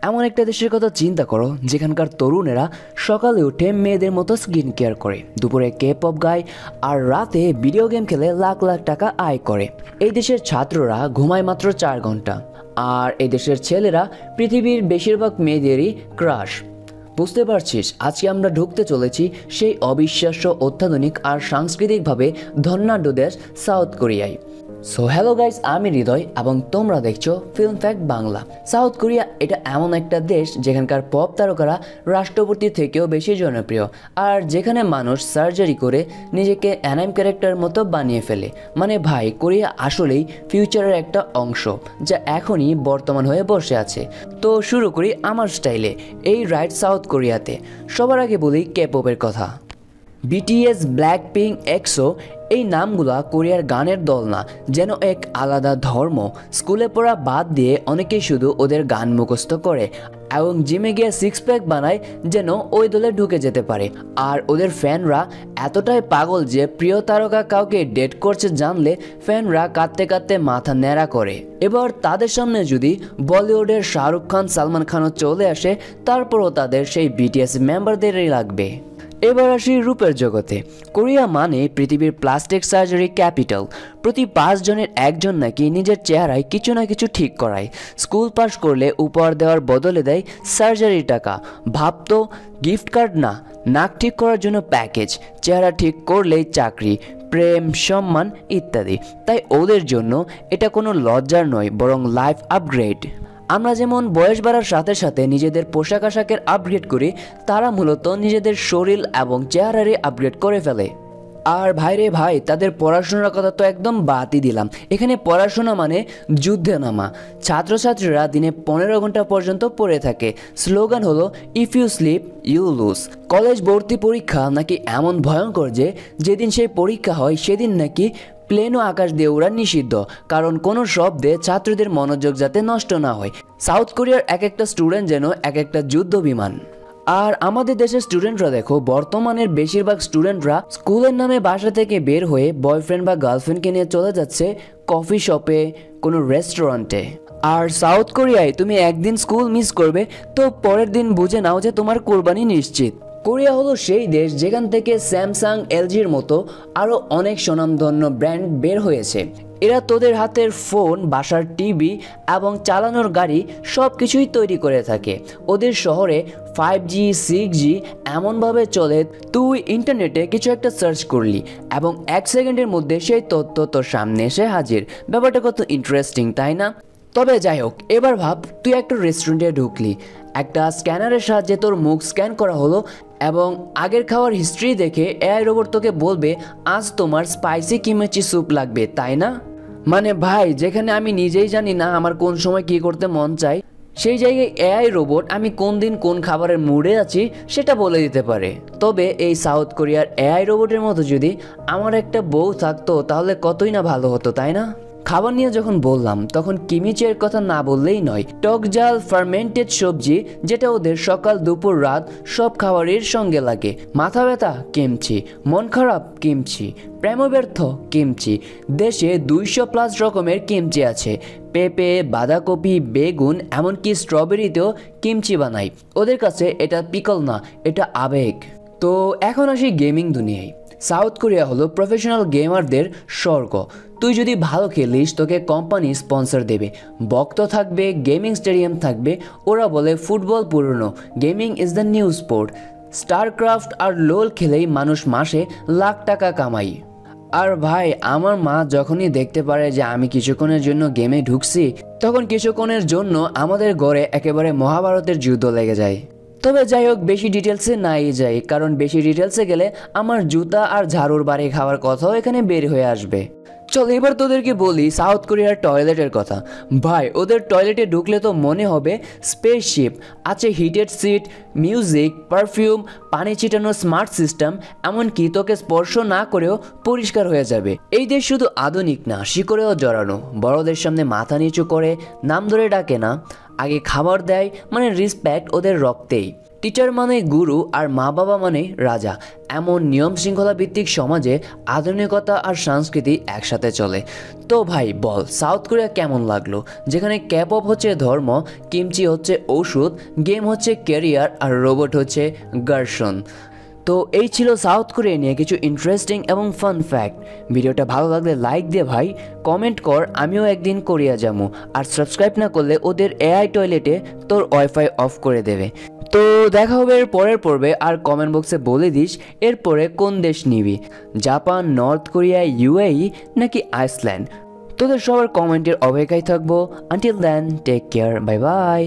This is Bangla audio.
এমন একটা দেশের কথা চিন্তা করো যেখানকার তরুণেরা সকালে উঠে মেয়েদের মতো স্কিন কেয়ার করে, দুপুরে কে পপ গায়, আর রাতে ভিডিও গেম খেলে লাখ লাখ টাকা আয় করে। এই দেশের ছাত্ররা ঘুমায় মাত্র 4 ঘন্টা, আর এই দেশের ছেলেরা পৃথিবীর বেশিরভাগ মেয়েদেরই ক্রাশ। বুঝতে পারছিস, আজকে আমরা ঢুকতে চলেছি সেই অবিশ্বাস্য, অত্যাধুনিক আর সাংস্কৃতিকভাবে ধনাঢ্য দেশ সাউথ কোরিয়ায়। সো হ্যালো গাইস, আমি হৃদয় এবং তোমরা দেখছো film fact Bangla. South Korea এটা এমন একটা দেশ যেখানকার পপ তারকারা রাষ্ট্রপতির থেকেও বেশি জনপ্রিয়, আর যেখানে মানুষ সার্জারি করে নিজেকে অ্যানিমে ক্যারেক্টার মতো বানিয়ে ফেলে। মানে ভাই, কোরিয়া আসলেই ফিউচারের একটা অংশ যা এখনই বর্তমান হয়ে বসে আছে। তো শুরু করি আমার স্টাইলে এই রাইড সাউথ কোরিয়াতে। সবার আগে বলি কে পপের কথা। বিটিএস, ব্ল্যাকপিঙ্ক, এক্সো, এই নামগুলা কোরিয়ার গানের দল না, যেন এক আলাদা ধর্ম। স্কুলে পড়া বাদ দিয়ে অনেকেই শুধু ওদের গান মুখস্থ করে এবং জিমে গিয়ে সিক্স প্যাক বানায় যেন ওই দলে ঢুকে যেতে পারে। আর ওদের ফ্যানরা এতটাই পাগল যে প্রিয় তারকা কাউকে ডেট করছে জানলে ফ্যানরা কাঁদতে কাঁদতে মাথা ন্যাড়া করে। এবার তাদের সামনে যদি বলিউডের শাহরুখ খান, সালমান খানও চলে আসে, তারপরও তাদের সেই বিটিএস মেম্বারদেরই লাগবে। এবার আসি রূপের জগতে। কোরিয়া মানে পৃথিবীর প্লাস্টিক সার্জারি ক্যাপিটাল। প্রতি 5 জনের একজন নাকি নিজের চেহারায় কিছু না কিছু ঠিক করায়। স্কুল পাস করলে উপহার দেওয়ার বদলে দেয় সার্জারির টাকা। ভাবতো, গিফট কার্ড না, নাক ঠিক করার জন্য প্যাকেজ, চেহারা ঠিক করলেই চাকরি, প্রেম, সম্মান ইত্যাদি। তাই ওদের জন্য এটা কোনো লজ্জার নয়, বরং লাইফ আপগ্রেড। আমরা যেমন বয়স বাড়ার সাথে সাথে নিজেদের পোশাক আশাকের আপগ্রেড করি, তারা মূলত নিজেদের শরীর এবং চেহারারই আপগ্রেড করে ফেলে। আর ভাইরে ভাই, তাদের পড়াশোনার কথা তো একদম বাদই দিলাম। এখানে পড়াশোনা মানে যুদ্ধে নামা। ছাত্রছাত্রীরা দিনে 15 ঘন্টা পর্যন্ত পড়ে থাকে। স্লোগান হলো if you sleep you lose. College ভর্তি পরীক্ষা নাকি এমন ভয়ঙ্কর যে যেদিন সেই পরীক্ষা হয় সেদিন নাকি প্লেনও আকাশ দিয়ে ওড়া নিষিদ্ধ, কারণ কোনো শব্দে ছাত্রদের মনোযোগ যাতে নষ্ট না হয়। সাউথ কোরিয়ার এক একটা স্টুডেন্ট যেন এক একটা যুদ্ধ বিমান। আর আমাদের দেশের স্টুডেন্টরা দেখো, বর্তমানের বেশিরভাগ স্টুডেন্টরা স্কুলের নামে বাসা থেকে বের হয়ে বয়ফ্রেন্ড বা গার্লফ্রেন্ডকে নিয়ে চলে যাচ্ছে কফি শপে, কোনো রেস্টুরেন্টে। আর সাউথ কোরিয়ায় তুমি একদিন স্কুল মিস করবে তো পরের দিন বুঝে নাও যে তোমার কোরবানি নিশ্চিত। কোরিয়া হলো সেই দেশ যেখান থেকে স্যামসাং, এলজির মতো আরও অনেক স্বনামধন্য ব্র্যান্ড বের হয়েছে। এরা তোদের হাতের ফোন, বাসার টিভি এবং চালানোর গাড়ি সব কিছুই তৈরি করে থাকে। ওদের শহরে 5G, 6G এমনভাবে চলে, তুই ইন্টারনেটে কিছু একটা সার্চ করলি এবং 1 সেকেন্ডের মধ্যে সেই তথ্য তোর সামনে এসে হাজির। ব্যাপারটা কত ইন্টারেস্টিং, তাই না? তবে যাই হোক, এবার ভাব তুই একটা রেস্টুরেন্টে ঢুকলি, একটা স্ক্যানারের সাহায্যে তোর মুখ স্ক্যান করা হলো এবং আগের খাওয়ার হিস্ট্রি দেখে এআই রোবট তোকে বলবে আজ তোমার স্পাইসি কিমেচি স্যুপ লাগবে, তাই না? মানে ভাই, যেখানে আমি নিজেই জানি না আমার কোন সময় কি করতে মন চাই, সেই জায়গায় এআই রোবট আমি কোন দিন কোন খাবারের মুডে আছি সেটা বলে দিতে পারে। তবে এই সাউথ কোরিয়ার এআই রোবটের মতো যদি আমার একটা বউ থাকতো তাহলে কতই না ভালো হতো, তাই না? খাবার নিয়ে যখন বললাম তখন কিমিচের কথা না বললেই নয়। টক ঝাল ফার্মেন্টেড সবজি, যেটা ওদের সকাল দুপুর রাত সব খাবারের সঙ্গে লাগে। মাথা ব্যথা, কিমচি। মন খারাপ, কিমচি। প্রেম ব্যর্থ, কিমচি। দেশে 200+ রকমের কিমচি আছে। পেঁপে, বাঁধাকপি, বেগুন, এমনকি স্ট্রবেরিতেও কিমচি বানায়। ওদের কাছে এটা পিকল না, এটা আবেগ। তো এখন আসি গেমিং দুনিয়ায়। সাউথ কোরিয়া হলো প্রফেশনাল গেমারদের স্বর্গ। তুই যদি ভালো খেলিস তোকে কোম্পানি স্পন্সর দেবে, ভক্ত থাকবে, গেমিং স্টেডিয়াম থাকবে। ওরা বলে ফুটবল পুরনো, gaming is the new sport. StarCraft আর লোল খেলেই মানুষ মাসে লাখ টাকা কামাই। আর ভাই, আমার মা যখনই দেখতে পারে যে আমি কিছুক্ষণের জন্য গেমে ঢুকছি, তখন কিছুক্ষণের জন্য আমাদের ঘরে একেবারে মহাভারতের যুদ্ধ লেগে যায়। তবে যাই হোক, বেশি ডিটেলসে নাই যাই, কারণ বেশি ডিটেলসে গেলে আমার জুতা আর ঝাড়ুর বাড়ি খাওয়ার কথাও এখানে বের হয়ে আসবে। চল এবার তোদেরকে বলি সাউথ কোরিয়ার টয়লেটের কথা। ভাই, ওদের টয়লেটে ঢুকলে তো মনে হবে স্পেসশিপ। আছে হিটেড সিট, মিউজিক, পারফিউম, পানি ছিটানোর স্মার্ট সিস্টেম, এমনকি তোকে স্পর্শ না করেও পরিষ্কার হয়ে যাবে। এই দেশ শুধু আধুনিক না, শিকড়েও জড়ানো। বড়দের সামনে মাথা নিচু করে নাম ধরে ডাকে না, আগে খাবার দেয়, মানে রেসপেক্ট ওদের রক্তেই। টিচার মানে গুরু আর মা বাবা মানে রাজা। এমন নিয়ম শৃঙ্খলা ভিত্তিক সমাজে আধুনিকতা আর সংস্কৃতি একসাথে চলে। তো ভাই বল, সাউথ কোরিয়া কেমন লাগলো? যেখানে ক্যাপঅপ হচ্ছে ধর্ম, কিমচি হচ্ছে ঔষধ, গেম হচ্ছে ক্যারিয়ার আর রোবট হচ্ছে গার্সন। তো এই ছিল সাউথ কোরিয়া নিয়ে কিছু ইন্টারেস্টিং এবং ফান ফ্যাক্ট। ভিডিওটা ভালো লাগলে লাইক দে ভাই, কমেন্ট কর আমিও একদিন কোরিয়া যাবো, আর সাবস্ক্রাইব না করলে ওদের এআই টয়লেটে তোর ওয়াইফাই অফ করে দেবে। তো দেখা হবে এর পরের পর্বে, আর কমেন্ট বক্সে বলে দিস এরপরে কোন দেশ নিবি, জাপান, নর্থ কোরিয়া, ইউএই নাকি আইসল্যান্ড। তোদের সবার কমেন্টের অপেক্ষায় থাকবো। Until then take care, bye by.